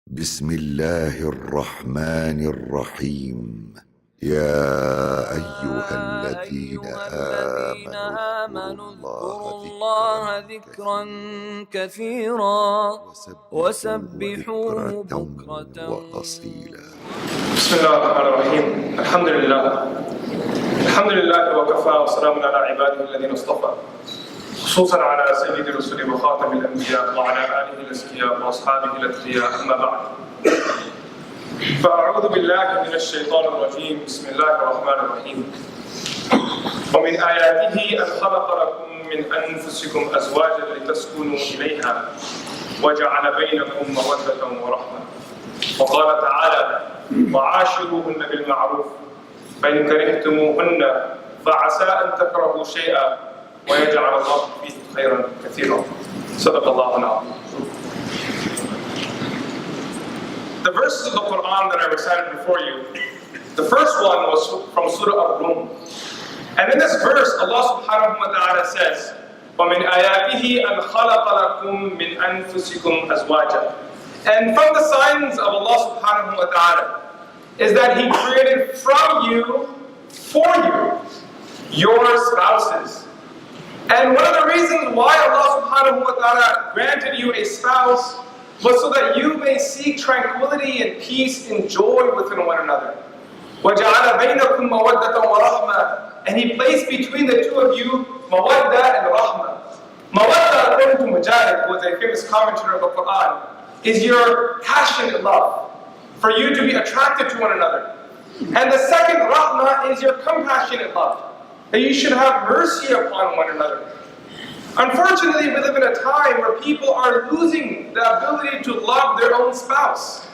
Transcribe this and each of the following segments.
بسم الله الرحمن الرحيم. يا أيها الذين آمنوا اذكروا الله ذكرا كثيرا وسبحوه بكرة وأصيلا. بسم الله الرحمن الرحيم. الحمد لله وكفى وسلام على عباده الذين اصطفى، خصوصا على سيد الرسل وخاتم الأنبياء وعلى آله الأزكياء وأصحابه الأتقياء، أما بعد. فأعوذ بالله من الشيطان الرجيم. بسم الله الرحمن الرحيم. ومن آياته أن خلق لكم من أنفسكم أزواجا لتسكنوا إليها وجعل بينكم مودة ورحمة. وقال تعالى: وعاشروهن بالمعروف فإن كرهتموهن فعسى أن تكرهوا شيئا ويجعل الله فيه خيرا كثيرا. صدق الله العظيم. The verses of the Quran that I recited before you, the first one was from Surah Al-Rum. And in this verse, Allah subhanahu wa ta'ala says, وَمِنْ آيَاتِهِ أَنْ خَلَقَ لَكُم مِّنْ أَنفُسِكُمْ أَزْوَاجًا. And from the signs of Allah subhanahu wa ta'ala is that He created from you, for you, your spouses. And one of the reasons why Allah subhanahu wa ta'ala granted you a spouse was so that you may seek tranquility and peace and joy within one another. وَجَعَلَ بَيْنَكُمْ مَوَدَّةً وَرَحْمَةً. And He placed between the two of you mawaddah and rahmah. Mawaddah, according to Mujahid, who is a famous commentator of the Quran, is your passionate love, for you to be attracted to one another. And the second, rahmah, is your compassionate love, that you should have mercy upon one another. Unfortunately, we live in a time where people are losing the ability to love their own spouse.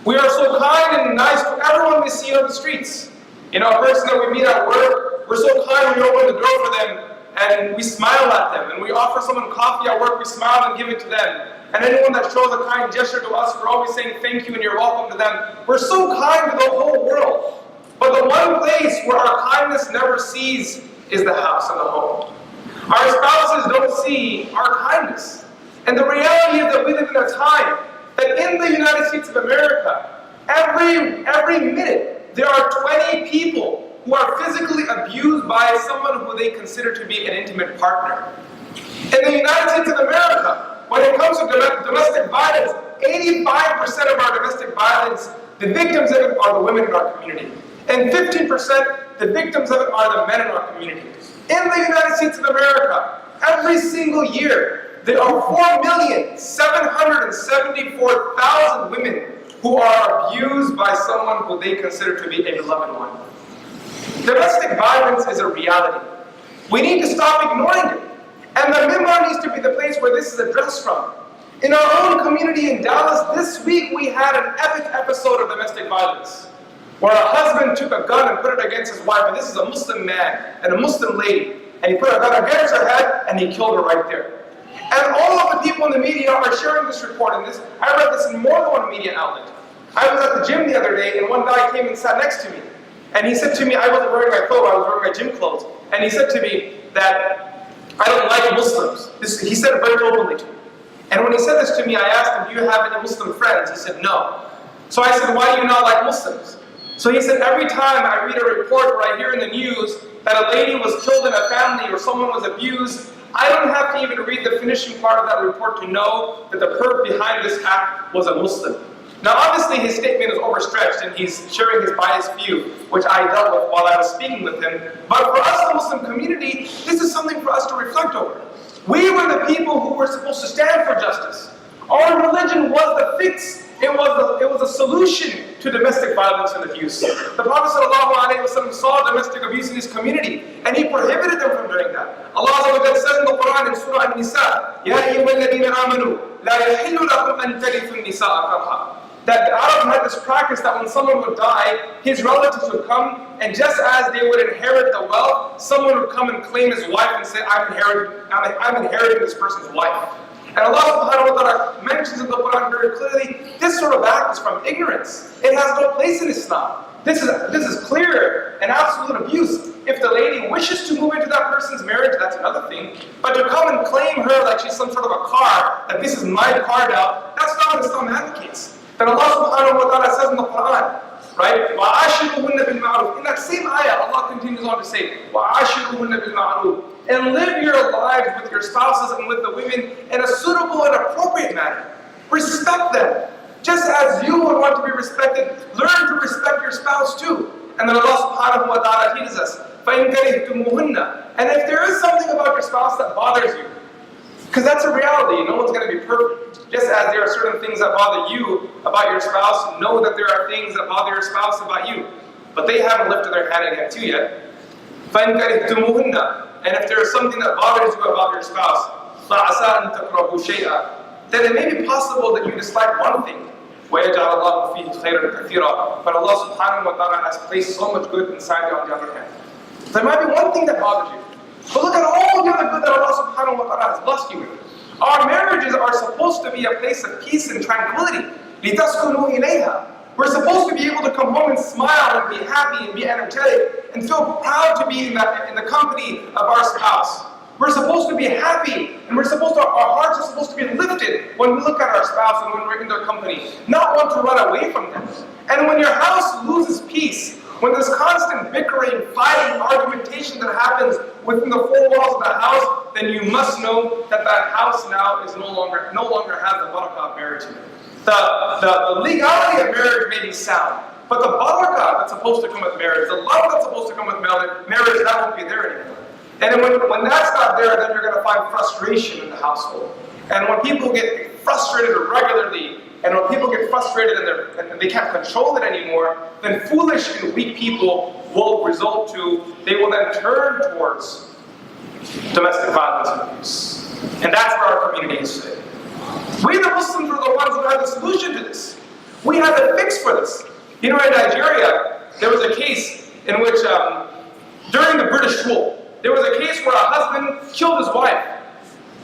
We are so kind and nice to everyone we see on the streets. You know, a person that we meet at work, we're so kind, we open the door for them, and we smile at them. And we offer someone coffee at work, we smile and give it to them. And anyone that shows a kind gesture to us, we're always saying thank you and you're welcome to them. We're so kind to the whole world. But the one place where our kindness never ceases is the house and the home. Our spouses don't see our kindness. And the reality is that we live in a time that in the United States of America, every minute, there are 20 people who are physically abused by someone who they consider to be an intimate partner. In the United States of America, when it comes to domestic violence, 85% of our domestic violence, the victims of it are the women in our community. And 15%, the victims of it are the men in our community. In the United States of America, every single year, there are 4,774,000 women who are abused by someone who they consider to be a beloved one. Domestic violence is a reality. We need to stop ignoring it. And the minbar needs to be the place where this is addressed from. In our own community in Dallas, this week we had an epic episode of domestic violence, where a husband took a gun and put it against his wife, and this is a Muslim man and a Muslim lady, and he put a gun against her head and he killed her right there. And all of the people in the media are sharing this report, and I read this in more than one media outlet. I was at the gym the other day, and one guy came and sat next to me, and he said to me, I wasn't wearing my clothes, I was wearing my gym clothes, and he said to me that I don't like Muslims. He said it very openly to me. And when he said this to me, I asked him, do you have any Muslim friends? He said, no. So I said, why do you not like Muslims? So he said, every time I read a report or I hear in the news that a lady was killed in a family or someone was abused, I don't have to even read the finishing part of that report to know that the perp behind this act was a Muslim. Now obviously his statement is overstretched and he's sharing his biased view, which I dealt with while I was speaking with him. But for us, the Muslim community, this is something for us to reflect over. We were the people who were supposed to stand for justice. Our religion was the fix. It was a solution to domestic violence and abuse. The Prophet ﷺ saw domestic abuse in his community, and he prohibited them from doing that. Allah says in the Quran in Surah An-Nisa, Ya ayyuhalladhina amanu, la yahillu lakum an tarithu an-nisaa karha. That Arabs had this practice that when someone would die, his relatives would come, and just as they would inherit the wealth, someone would come and claim his wife and say, I'm inheriting this person's wife. And Allah subhanahu wa ta'ala mentions in the Quran very clearly, this sort of act is from ignorance. It has no place in Islam. This is clear and absolute abuse. If the lady wishes to move into that person's marriage, that's another thing. But to come and claim her like she's some sort of a car, that this is my car now, that's not what Islam advocates. Then Allah subhanahu wa ta'ala says in the Quran, right? وَعَاشِرُهُنَّ بِالْمَعْرُوفِ. In that same ayah, Allah continues on to say, وَعَاشِرُهُنَّ بِالْمَعْرُوفِ. And live your lives with your spouses and with the women in a suitable and appropriate manner. Respect them. Just as you would want to be respected, learn to respect your spouse too. And then Allah subhanahu wa ta'ala teaches us, فَإِنْ كَرِهْتُمُوهُنَّ. And if there is something about your spouse that bothers you, because that's a reality, no one's going to be perfect. Just as there are certain things that bother you about your spouse, know that there are things that bother your spouse about you. But they haven't lifted their hand against you yet. فَإِنْ كَرِهْتُمُوهُنَّ. And if there is something that bothers you about your spouse, فَعَسَىٰ أَن تَكْرَهُوا شَيْئًا. Then it may be possible that you dislike one thing. وَيَجْعَلَ اللَّهُ فِيهِ خَيْرًا كَثِيرًا. But Allah subhanahu wa ta'ala has placed so much good inside you on the other hand. There might be one thing that bothers you. But look at all the other good that Allah subhanahu wa ta'ala has blessed you with. Our marriages are supposed to be a place of peace and tranquility. لِتَسْكُنُوا إِلَيْهَا. We're supposed to be able to come home and smile and be happy and be energetic and feel proud to be in the company of our spouse. We're supposed to be happy and our hearts are supposed to be lifted when we look at our spouse and when we're in their company, not want to run away from them. And when your house loses peace, when there's constant bickering, fighting, argumentation that happens within the four walls of the house, then you must know that that house now is no longer has the barakah of marriage in it. The legality of marriage may be sound, but the barakah that's supposed to come with marriage, the love that's supposed to come with marriage, that won't be there anymore. And when that's not there, then you're going to find frustration in the household. And when people get frustrated regularly, and when people get frustrated and they can't control it anymore, then foolish and weak people will result to, they will then turn towards domestic violence and abuse. And that's where our community is today. We the Muslims are the ones who have the solution to this. We have the fix for this. You know, in Nigeria, there was a case in which, during the British rule, there was a case where a husband killed his wife.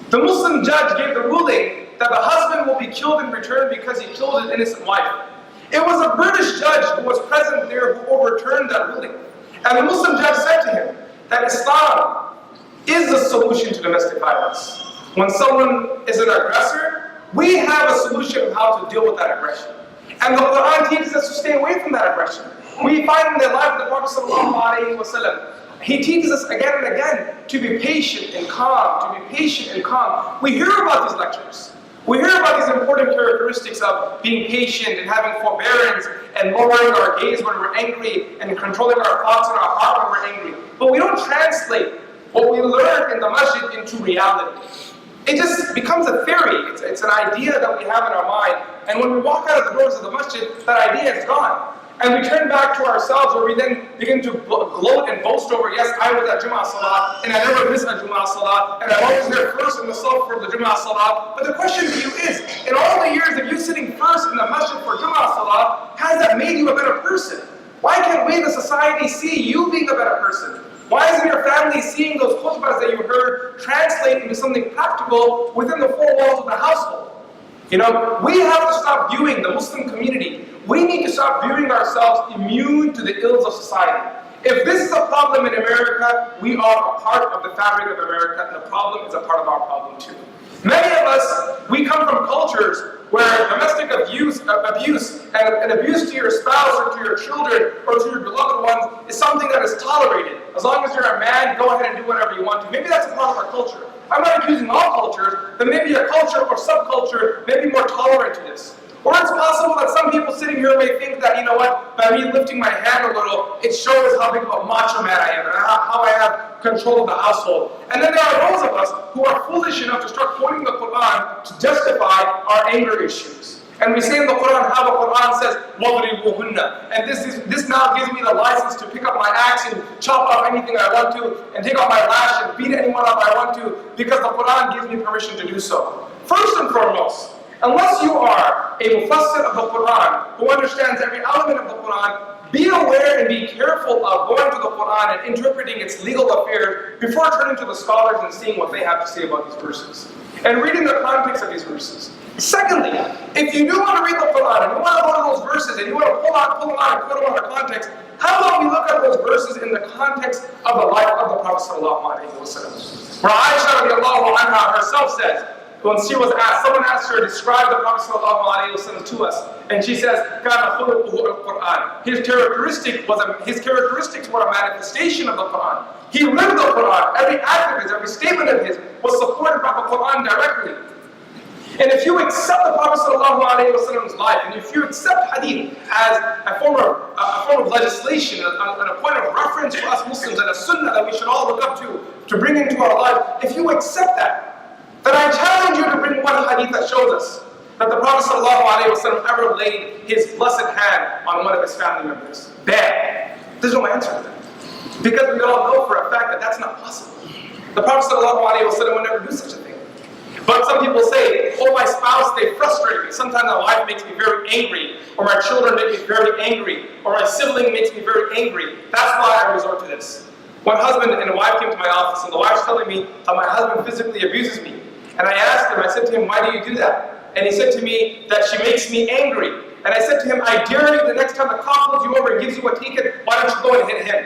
The Muslim judge gave the ruling that the husband will be killed in return because he killed his innocent wife. It was a British judge who was present there who overturned that ruling. And the Muslim judge said to him that Islam is the solution to domestic violence. When someone is an aggressor, we have a solution of how to deal with that aggression. And the Quran teaches us to stay away from that aggression. We find in the life of the Prophet ﷺ, he teaches us again and again to be patient and calm, to be patient and calm. We hear about these lectures. We hear about these important characteristics of being patient and having forbearance and lowering our gaze when we're angry and controlling our thoughts in our heart when we're angry. But we don't translate what we learn in the masjid into reality. It just becomes a theory. It's an idea that we have in our mind. And when we walk out of the doors of the masjid, that idea is gone. And we turn back to ourselves where we then begin to gloat and boast over, yes, I was at Jummah Salah, and I never missed a Jummah Salah, and I'm always there first in the Salah for the Jummah Salah. But the question to you is, in all the years of you sitting first in the masjid for Jummah Salah, has that made you a better person? Why can't we, the society, see you being a better person? Why isn't your family seeing those khutbahs that you heard translate into something practical within the four walls of the household? You know, we have to stop viewing the Muslim community. We need to stop viewing ourselves immune to the ills of society. If this is a problem in America, we are a part of the fabric of America, and the problem is a part of our problem too. Many of us, we come from cultures where domestic abuse and abuse to your spouse or to your children or to your beloved ones is something that is tolerated. As long as you're a man, go ahead and do whatever you want to. Maybe that's a part of our culture. I'm not accusing all cultures, but maybe a culture or subculture may be more tolerant to this. Or it's possible that some people sitting here may think that, you know what, by me lifting my hand a little, it shows how big of a macho man I am and how I have control of the household. And then there are those of us who are foolish enough to start quoting the Quran to justify our anger issues. And we say in the Quran how the Quran says, وَضْرِبُوهُنَّ. And this now gives me the license to pick up my axe and chop off anything I want to, and take out my lash and beat anyone up I want to, because the Quran gives me permission to do so. First and foremost, unless you are a mufassir of the Quran, who understands every element of the Quran, be aware and be careful of going to the Quran and interpreting its legal affairs before turning to the scholars and seeing what they have to say about these verses, and reading the context of these verses. Secondly, if you do want to read the Quran and you want to go to those verses and you want to pull them out and put them out of context, how about we look at those verses in the context of the life of the Prophet ﷺ? Where Aisha radiallahu anha herself says, when she was asked, someone asked her, describe the Prophet ﷺ to us. And she says, كَانَ خُلُقُهُ الْقُرْآنِ. His characteristics were a manifestation of the Quran. He lived the Quran. Every act of his, every statement of his was supported by the Quran directly. And if you accept the Prophet ﷺ's life, and if you accept hadith as a form of legislation, and a point of reference for us Muslims, and a sunnah that we should all look up to bring into our life, if you accept that, then I challenge you to bring one hadith that shows us that the Prophet ﷺ ever laid his blessed hand on one of his family members. Bam! There's no answer to that. Because we all know for a fact that that's not possible. The Prophet ﷺ would never do such a thing. But some people say, oh, my spouse, they frustrate me. Sometimes my wife makes me very angry, or my children make me very angry, or my sibling makes me very angry. That's why I resort to this. One husband and a wife came to my office, and the wife's telling me how my husband physically abuses me. And I asked him, I said to him, why do you do that? And he said to me that she makes me angry. And I said to him, I dare you, the next time the cop pulls you over and gives you a ticket, why don't you go and hit him?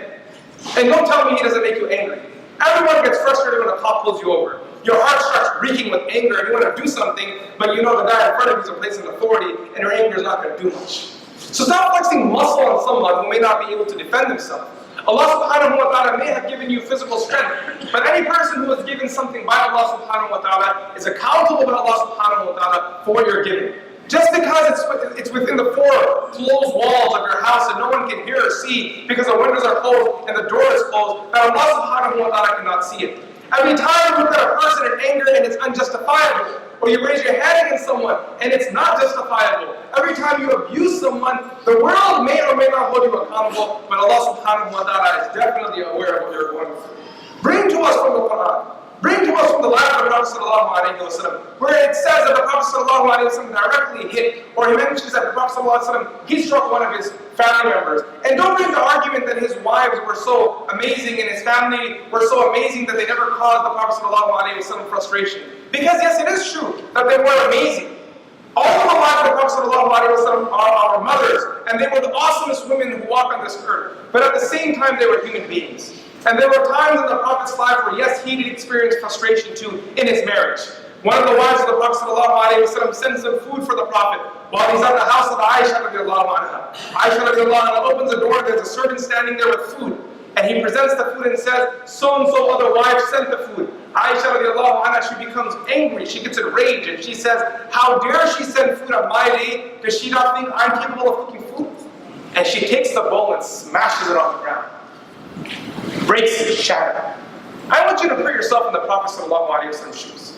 And don't tell me he doesn't make you angry. Everyone gets frustrated when a cop pulls you over. Your heart starts reeking with anger and you want to do something, but you know the guy in front of you is a place of authority and your anger is not going to do much. So stop flexing muscle on someone who may not be able to defend himself. Allah subhanahu wa ta'ala may have given you physical strength, but any person who is given something by Allah subhanahu wa ta'ala is accountable by Allah subhanahu wa ta'ala for what you're given. Just because it's within the four closed walls of your house and no one can hear or see because the windows are closed and the door is closed, that Allah subhanahu wa ta'ala cannot see it. Every time you look at a person in anger and it's unjustifiable, or you raise your hand against someone and it's not justifiable, every time you abuse someone, the world may or may not hold you accountable, but Allah subhanahu wa ta'ala is definitely aware of what you're going through. Bring to us from the Quran, bring to us from the life of the Prophet sallallahu alaihi wasallam, where it says that the Prophet sallallahu alaihi wasallam directly hit, or he mentions that the Prophet sallallahu alaihi wasallam, he struck one of his family members. And don't bring the argument that his wives were so amazing and his family were so amazing that they never caused the Prophet sallallahu alaihi wasallam frustration. Because yes, it is true that they were amazing. All of the wives of the Prophet sallallahu alaihi wasallam are our mothers, and they were the awesomest women who walk on this earth. But at the same time, they were human beings. And there were times in the Prophet's life where yes, he did experience frustration too in his marriage. One of the wives of the Prophet ﷺ sends some food for the Prophet while he's at the house of Aisha radiallahu anha. Aisha radiallahu anha opens the door and there's a servant standing there with food. And he presents the food and says, so-and-so other wife sent the food. Aisha radiallahu anha, she becomes angry, she gets enraged, and she says, how dare she send food on my day? Does she not think I'm capable of cooking food? And she takes the bowl and smashes it on the ground. Breaks it, shatters. I want you to put yourself in the Prophet ﷺ's shoes.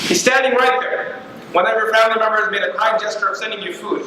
He's standing right there. One of your family members made a kind gesture of sending you food.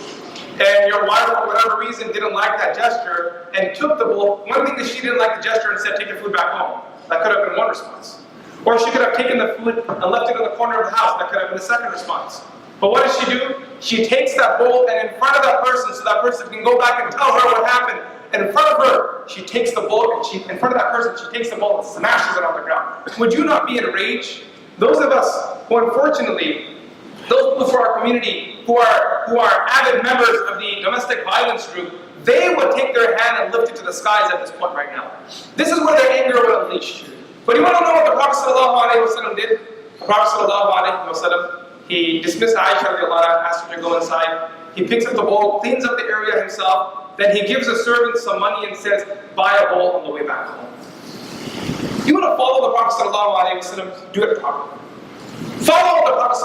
And your wife, for whatever reason, didn't like that gesture and took the bowl. One thing that she didn't like the gesture and said, take your food back home. That could have been one response. Or she could have taken the food and left it in the corner of the house. That could have been the second response. But what does she do? She takes that bowl and in front of that person, so that person can go back and tell her what happened. And in front of her, she takes the bowl, and in front of that person, she takes the bowl and smashes it on the ground. Would you not be enraged? Those of us who unfortunately, those people for our community who are avid members of the domestic violence group, they would take their hand and lift it to the skies at this point right now. This is where their anger would unleash. But you want to know what the Prophet ﷺ did? The Prophet ﷺ, he dismissed Aisha radiallahu anha, asked her to go inside. He picks up the bowl, cleans up the area himself. Then he gives a servant some money and says, buy a bowl on the way back home. You want to follow the Prophet ﷺ, do it properly. Follow what the Prophet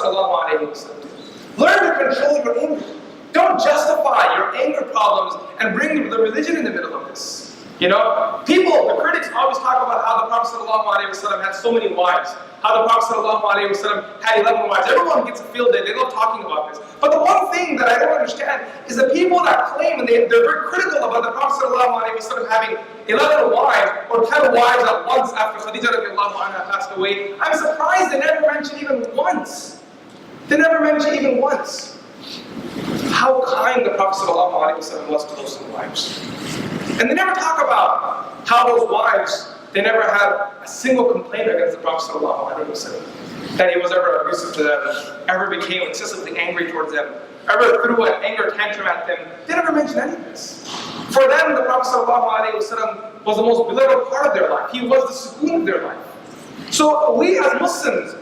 ﷺ did. Learn to control your anger. Don't justify your anger problems and bring the religion in the middle of this. You know, people, the critics always talk about how the Prophet ﷺ had so many wives. How the Prophet ﷺ had 11 wives. Everyone gets a field day. They love talking about this. But the one thing that I don't understand is the people that claim, and they're very critical about the Prophet ﷺ having 11 wives or 10 wives at once after Khadija radiallahu anha passed away. I'm surprised they never mention even once. They never mention even once how kind the Prophet ﷺ was to those wives. And they never talk about how those wives, they never had a single complaint against the Prophet ﷺ, that he was ever abusive to them, ever became excessively angry towards them, ever threw an anger tantrum at them. They never mentioned any of this. For them, the Prophet ﷺ was the most beloved part of their life. He was the sukoon of their life. So we as Muslims,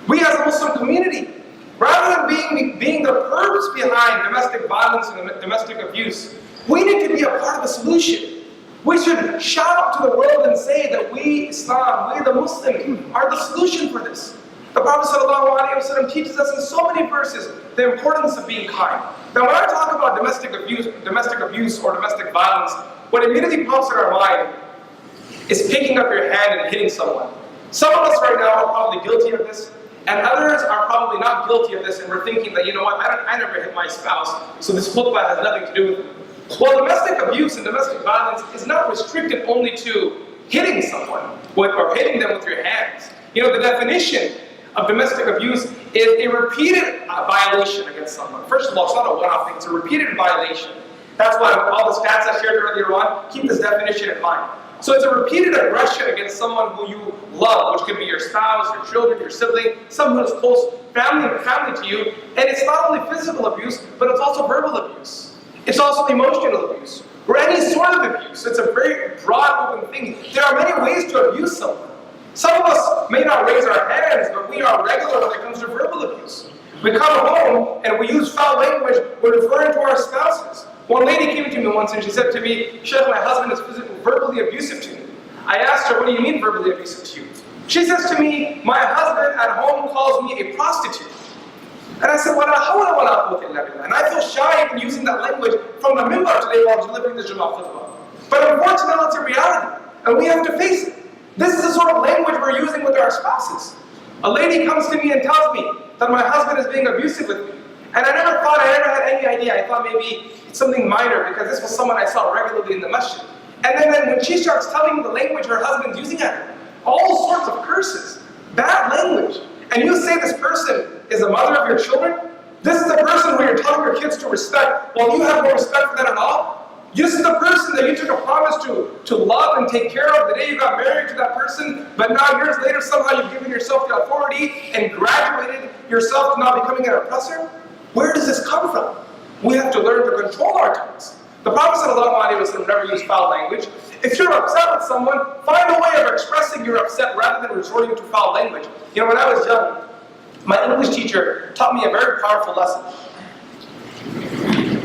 We as a Muslim community, rather than being the purpose behind domestic violence and domestic abuse, we need to be a part of the solution. We should shout out to the world and say that we, Islam, we the Muslims, are the solution for this. The Prophet ﷺ teaches us in so many verses the importance of being kind. Now when I talk about domestic abuse or domestic violence, what immediately pops in our mind is picking up your hand and hitting someone. Some of us right now are probably guilty of this, and others are probably not guilty of this, and we're thinking that, you know what, I never hit my spouse, so this khutbah has nothing to do with it. Well, domestic abuse and domestic violence is not restricted only to hitting someone or hitting them with your hands. You know, the definition of domestic abuse is a repeated violation against someone. First of all, it's not a one-off thing, it's a repeated violation. That's why all the stats I shared earlier on, keep this definition in mind. So it's a repeated aggression against someone who you love, which could be your spouse, your children, your sibling, someone who's close family to you. And it's not only physical abuse, but it's also verbal abuse. It's also emotional abuse, or any sort of abuse. It's a very broad, open thing. There are many ways to abuse someone. Some of us may not raise our hands, but we are regular when it comes to verbal abuse. We come home and we use foul language, we're referring to our spouses. One lady came to me once and she said to me, "Sheikh, my husband is verbally abusive to me." I asked her, "What do you mean verbally abusive to you?" She says to me, "My husband at home calls me a prostitute." And I said, "Wala hawla wala quwwata illa billah." And I feel shy in using that language from the minbar today while delivering the Jummah Khutbah. But unfortunately, it's a reality, and we have to face it. This is the sort of language we're using with our spouses. A lady comes to me and tells me that my husband is being abusive with me. And I never had any idea. I thought maybe it's something minor because this was someone I saw regularly in the masjid. And then when she starts telling me the language her husband's using at her, all sorts of curses, bad language, and you say this person is the mother of your children? This is the person who you're telling your kids to respect, while you have no respect for that at all? This is the person that you took a promise to love and take care of the day you got married to that person, but now years later somehow you've given yourself the authority and graduated yourself to now becoming an oppressor? Where does this come from? We have to learn to control our tongues. The Prophet ﷺ never used foul language. If you're upset with someone, find a way of expressing your upset rather than resorting to foul language. You know, when I was young, my English teacher taught me a very powerful lesson.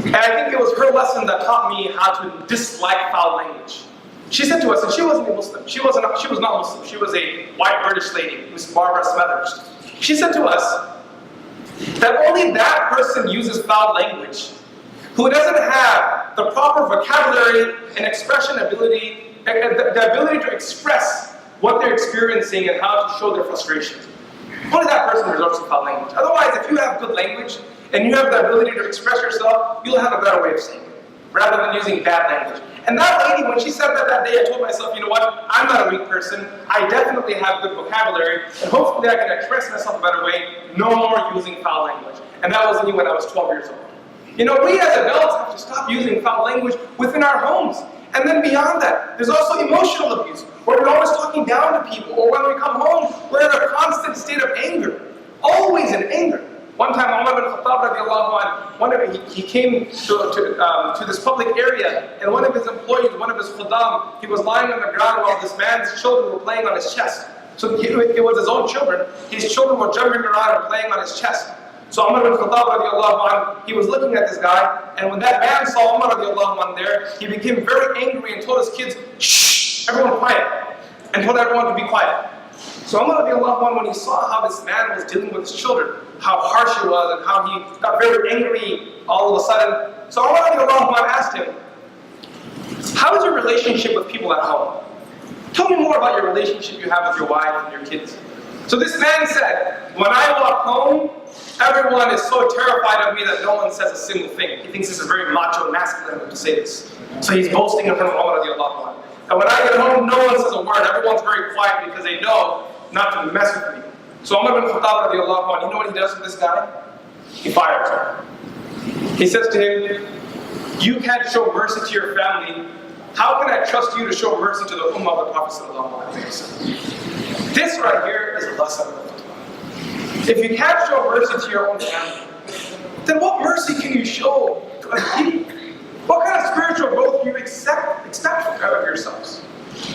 And I think it was her lesson that taught me how to dislike foul language. She said to us, and she wasn't a Muslim, she was not Muslim, she was a white British lady, Miss Barbara Smathers. She said to us that only that person uses foul language who doesn't have the proper vocabulary and expression ability, the ability to express what they're experiencing and how to show their frustration. Only that person resorts to foul language. Otherwise, if you have good language and you have the ability to express yourself, you'll have a better way of saying it, rather than using bad language. And that lady, when she said that day, I told myself, you know what, I'm not a weak person, I definitely have good vocabulary, and hopefully I can express myself a better way, no more using foul language. And that was me when I was 12 years old. You know, we as adults have to stop using foul language within our homes. And then beyond that, there's also emotional abuse, where we're always talking down to people, or when we come home, we're in a constant state of anger, always in anger. One time, Umar bin Khattab radiallahu anhu, he came to this public area, and one of his employees, one of his khuddam, he was lying on the ground while this man's children were playing on his chest. So it was his own children. His children were jumping around and playing on his chest. So Umar bin Khattab radiallahu anhu, he was looking at this guy, and when that man saw Umar radiallahu anhu there, he became very angry and told his kids, "Shh, everyone quiet," and told everyone to be quiet. So Umar radiallahu anhu, when he saw how this man was dealing with his children, how harsh he was and how he got very angry all of a sudden, so Umar radiallahu anhu asked him, "How is your relationship with people at home? Tell me more about your relationship you have with your wife and your kids." So this man said, "When I walk home, everyone is so terrified of me that no one says a single thing." He thinks this is very macho, masculine to say this. So he's boasting in front of Umar radiallahu anhu. And when I get home, no one says a word. Everyone's very quiet because they know not to mess with me. So Umar bin Khattab radiallahu anhu, you know what he does with this guy? He fires him. He says to him, "You can't show mercy to your family. How can I trust you to show mercy to the ummah of the Prophet sallallahu alaihi wasallam?" This right here is a lesson. If you can't show mercy to your own family, then what mercy can you show to other people? What kind of spiritual growth do you expect of yourselves?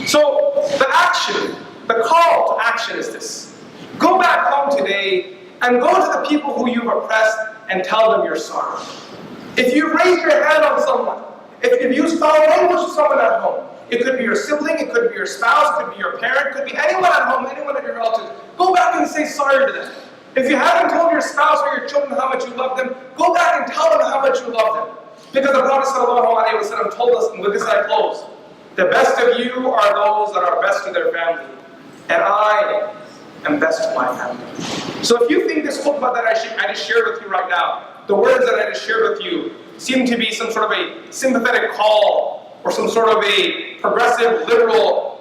So the call to action is this. Go back home today and go to the people who you've oppressed and tell them you're sorry. If you raise your hand on someone, if you use foul language to someone at home, it could be your sibling, it could be your spouse, it could be your parent, it could be anyone at home, anyone of your relatives. Go back and say sorry to them. If you haven't told your spouse or your children how much you love them, go back and tell them how much you love them. Because the Prophet ﷺ told us, and with this I close, the best of you are those that are best to their family, and I am best to my family. So if you think this khutbah that I just shared with you right now, the words that I just shared with you, seem to be some sort of a sympathetic call, or some sort of a progressive, liberal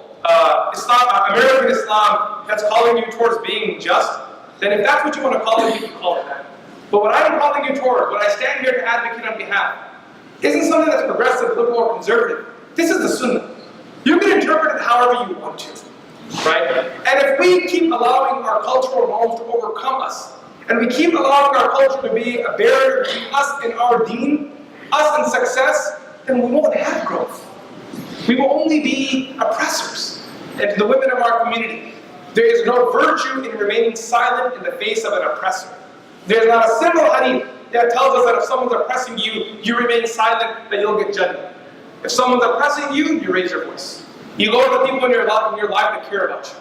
American Islam that's calling you towards being just, then if that's what you want to call it, you can call it that. But what I'm calling you towards, what I stand here to advocate on behalf, isn't something that's progressive, liberal, or conservative. This is the Sunnah. You can interpret it however you want to, right? And if we keep allowing our cultural norms to overcome us, and we keep allowing our culture to be a barrier between us and our deen, us and success, then we won't have growth. We will only be oppressors. And to the women of our community, there is no virtue in remaining silent in the face of an oppressor. There is not a single hadith that tells us that if someone's oppressing you, you remain silent, that you'll get Jannah. If someone's oppressing you, you raise your voice. You go to the people in your life that care about you.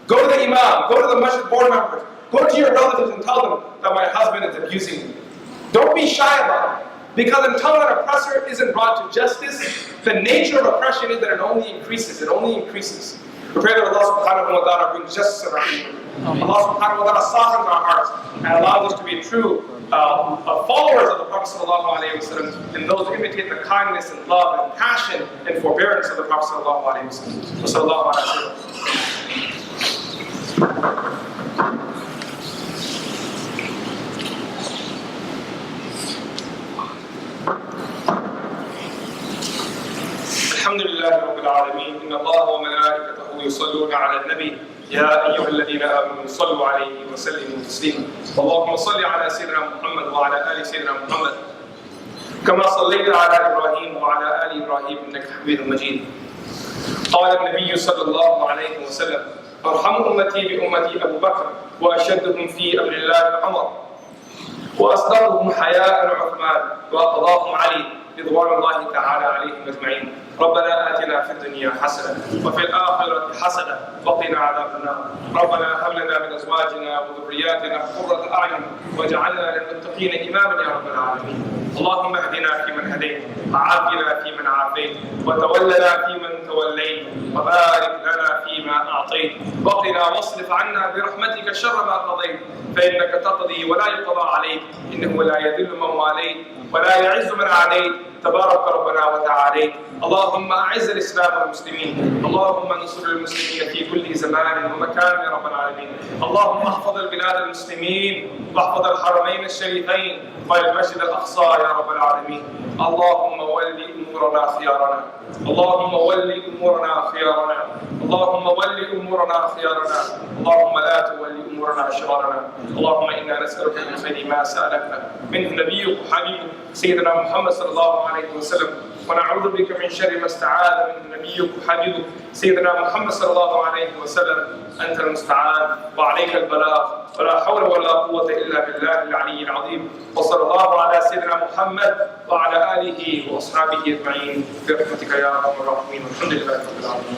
Go to the imam, go to the Masjid board members, go to your relatives and tell them that my husband is abusing me. Don't be shy about it. Because until an oppressor isn't brought to justice, the nature of oppression is that it only increases. It only increases. We pray that Allah subhanahu wa ta'ala brings justice in our community. Allah subhanahu wa ta'ala softens our hearts and allows us to be true followers of the Prophet sallallahu alaihi wasallam, and those who imitate the kindness and love and passion and forbearance of the Prophet sallallahu alaihi wasallam. Sallallahu alaihi wasallam. الحمد لله رب العالمين إن الله وملائكته يصلون على النبي يا أيها الذين آمنوا صلوا عليه وسلموا تسليما اللهم صل على سيدنا محمد وعلى آل سيدنا محمد كما صليت على إبراهيم وعلى آل إبراهيم إنك حميد مجيد قال النبي صلى الله عليه وسلم أرحم أمتي بأمتي أبو بكر وأشدهم في أمر الله عمر وأصدقهم حياء عثمان وأقضاهم علي رضوان الله تعالى عليهم أجمعين ربنا آتنا في الدنيا حسنة وفي الآخرة حسنة وقنا عذاب النار ربنا هب لنا من أزواجنا وذرياتنا قرة أعين واجعلنا للمتقين إماما يا رب العالمين اللهم اهدنا فيمن هديت وعافنا فيمن عافيت وتولنا فيمن توليت وبارك لنا فيما أعطيت وقنا واصرف عنا برحمتك شر ما قضيت فإنك تقضي ولا يقضى عليك إنه لا يذل من واليت ولا يعز من عاديت تبارك ربنا وتعاليت اللهم أعز الإسلام والمسلمين اللهم انصر المسلمين في كل زمان ومكان يا رب العالمين اللهم احفظ البلاد المسلمين واحفظ الحرمين الشريفين والمسجد الأقصى يا رب العالمين اللهم ول أمورنا خيارنا اللهم ول أمورنا خيارنا اللهم ول أمورنا خيارنا اللهم لا تول أمورنا شرارنا اللهم إنا نسألك من خير ما سألك منه نبيك وحبيبك سيدنا محمد صلى الله عليه وسلم ونعوذ بك من شر ما استعاذ منه نبيك وحبيبك سيدنا محمد صلى الله عليه وسلم أنت المستعان وعليك البلاغ ولا حول ولا قوة إلا بالله العلي العظيم وصلى الله على سيدنا محمد وعلى آله وأصحابه أجمعين برحمتك يا أرحم الراحمين والحمد لله رب العالمين.